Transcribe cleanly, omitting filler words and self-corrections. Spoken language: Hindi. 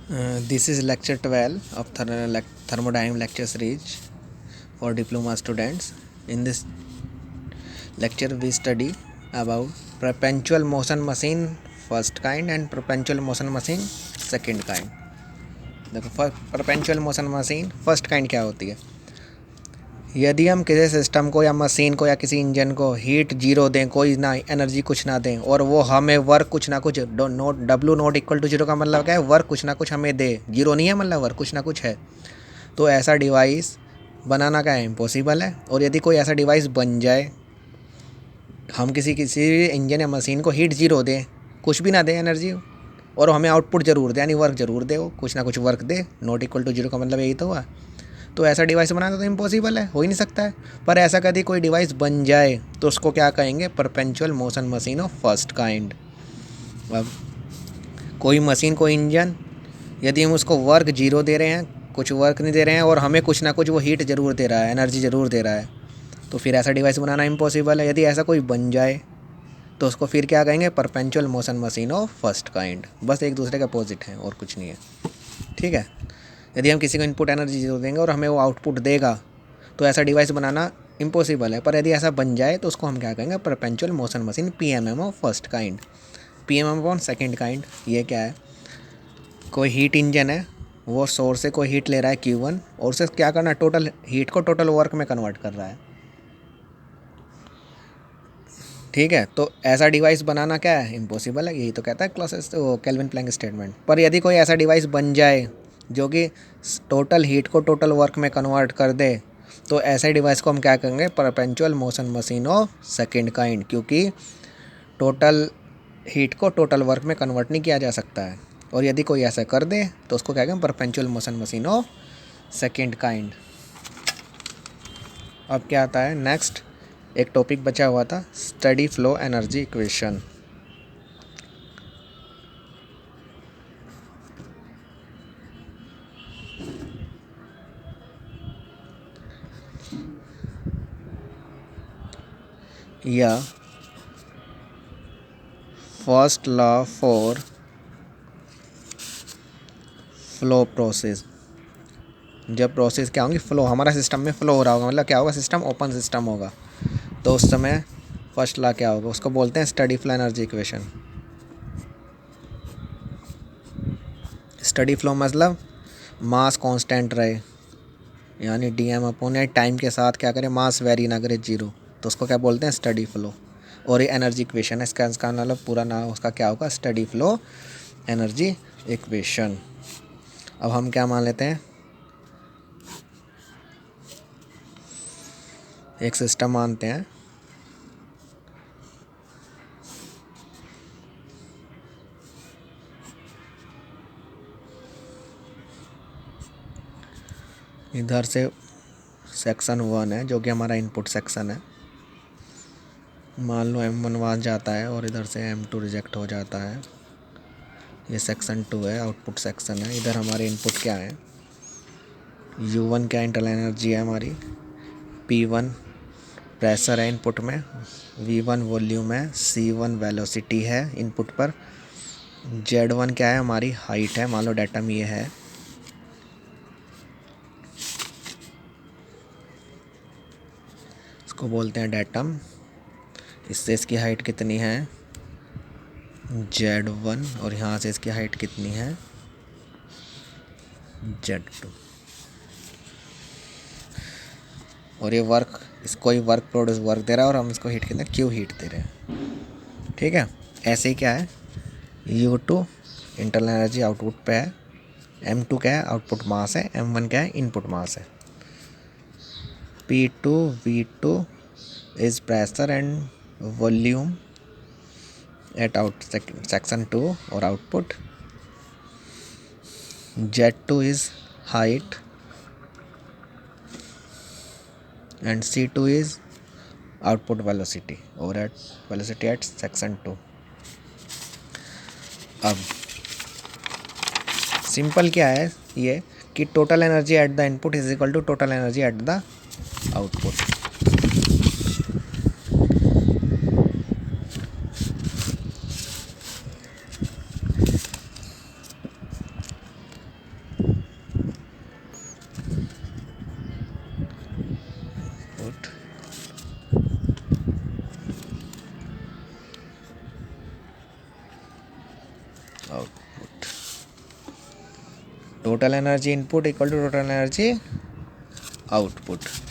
This is lecture 12 of thermodynamic lecture series for diploma students. In this lecture, we study about perpetual motion machine first kind and perpetual motion machine second kind. देखो परपेंचुअल मोशन मशीन फर्स्ट काइंड क्या होती है। यदि हम किसी सिस्टम को या मशीन को या किसी इंजन को हीट जीरो दें, कोई ना एनर्जी कुछ ना दें, और वो हमें वर्क कुछ ना कुछ note W not equal to zero का मतलब क्या है, वर्क कुछ ना कुछ हमें दे, जीरो नहीं है मतलब वर्क कुछ ना कुछ है, तो ऐसा डिवाइस बनाना क्या है, इम्पॉसिबल है। और यदि कोई ऐसा डिवाइस बन जाए, हम किसी किसी इंजन या मशीन को हीट जीरो दें, कुछ भी ना दे एनर्जी, और हमें आउटपुट ज़रूर दे, यानी वर्क ज़रूर दे, वो कुछ ना कुछ वर्क दे, नॉट इक्वल टू जीरो का मतलब यही तो हुआ। तो ऐसा डिवाइस बनाना तो इम्पॉसिबल है, हो ही नहीं सकता है। पर ऐसा कभी कोई डिवाइस बन जाए तो उसको क्या कहेंगे, perpetual motion machine of first kind. अब कोई मशीन, कोई इंजन, यदि हम उसको वर्क जीरो दे रहे हैं, कुछ वर्क नहीं दे रहे हैं, और हमें कुछ ना कुछ वो हीट ज़रूर दे रहा है, एनर्जी ज़रूर दे रहा है, तो फिर ऐसा डिवाइस बनाना इम्पॉसिबल है। यदि ऐसा कोई बन जाए तो उसको फिर क्या कहेंगे, perpetual motion machine of first kind. बस एक दूसरे के अपोजिट हैं और कुछ नहीं है, ठीक है। यदि हम किसी को इनपुट एनर्जी जीरो देंगे और हमें वो आउटपुट देगा, तो ऐसा डिवाइस बनाना इम्पॉसिबल है। पर यदि ऐसा बन जाए तो उसको हम क्या कहेंगे, perpetual motion machine PMM of first kind. PMM on second kind ये क्या है, कोई हीट इंजन है, वो सोर्स से कोई हीट ले रहा है Q1, और उसे क्या करना है, टोटल हीट को टोटल वर्क में कन्वर्ट कर रहा है, ठीक है। तो ऐसा डिवाइस बनाना क्या है, इम्पॉसिबल है, यही तो कहता है क्लासेस केल्विन प्लैंक स्टेटमेंट। पर यदि कोई ऐसा डिवाइस बन जाए जो कि टोटल हीट को टोटल वर्क में कन्वर्ट कर दे, तो ऐसे डिवाइस को हम क्या कहेंगे, perpetual motion machine of second kind, क्योंकि टोटल हीट को टोटल वर्क में कन्वर्ट नहीं किया जा सकता है। और यदि कोई ऐसा कर दे तो उसको क्या कहेंगे, perpetual motion machine of second kind. अब क्या आता है नेक्स्ट, एक टॉपिक बचा हुआ था, स्टडी फ्लो एनर्जी इक्वेशन। या first law for flow process. जब प्रोसेस क्या होंगी, फ्लो, हमारा सिस्टम में फ्लो हो रहा होगा, मतलब क्या होगा, सिस्टम ओपन सिस्टम होगा, तो उस समय फर्स्ट लॉ क्या होगा, उसको बोलते हैं steady flow energy equation. Steady flow मतलब मास कांस्टेंट रहे, यानी डीएम अपॉन या टाइम के साथ क्या करें, मास वेरी ना करे जीरो, तो उसको क्या बोलते हैं, स्टडी फ्लो। और ये एनर्जी इक्वेशन है, इसका मतलब पूरा नाम उसका क्या होगा, स्टडी फ्लो एनर्जी इक्वेशन। अब हम क्या मान लेते हैं, एक सिस्टम मानते हैं, इधर से सेक्शन 1 है जो कि हमारा इनपुट सेक्शन है, मान लो M1 वहाँ जाता है और इधर से M2 रिजेक्ट हो जाता है, ये सेक्शन 2 है, आउटपुट सेक्शन है। इधर हमारे इनपुट क्या है, U1 क्या इंटरनल एनर्जी है हमारी, P1 प्रेशर है इनपुट में, V1 वॉल्यूम है, C1 वेलोसिटी है इनपुट पर, Z1 क्या है, हमारी हाइट है, मान लो डेटम ये है, इसको बोलते हैं डेटम, इससे इसकी हाइट कितनी है Z1, और यहाँ से इसकी हाइट कितनी है Z2। और ये वर्क, इसको ही वर्क प्रोड्यूस वर्क दे रहा है, और हम इसको हीट कितने क्यू हीट दे रहे हैं, ठीक है। ऐसे ही क्या है, U2 इंटरनल एनर्जी आउटपुट पे है, M2 क्या है, आउटपुट मास है, M1 क्या है, इनपुट मास है, P2 V2 is pressure and volume at out section 2 और output, Z2 is height and C2 is output velocity or at velocity at section 2। अब सिंपल क्या है ये, कि total energy at the input is equal to total energy at the output. output. Output. Total energy input equal to total energy output.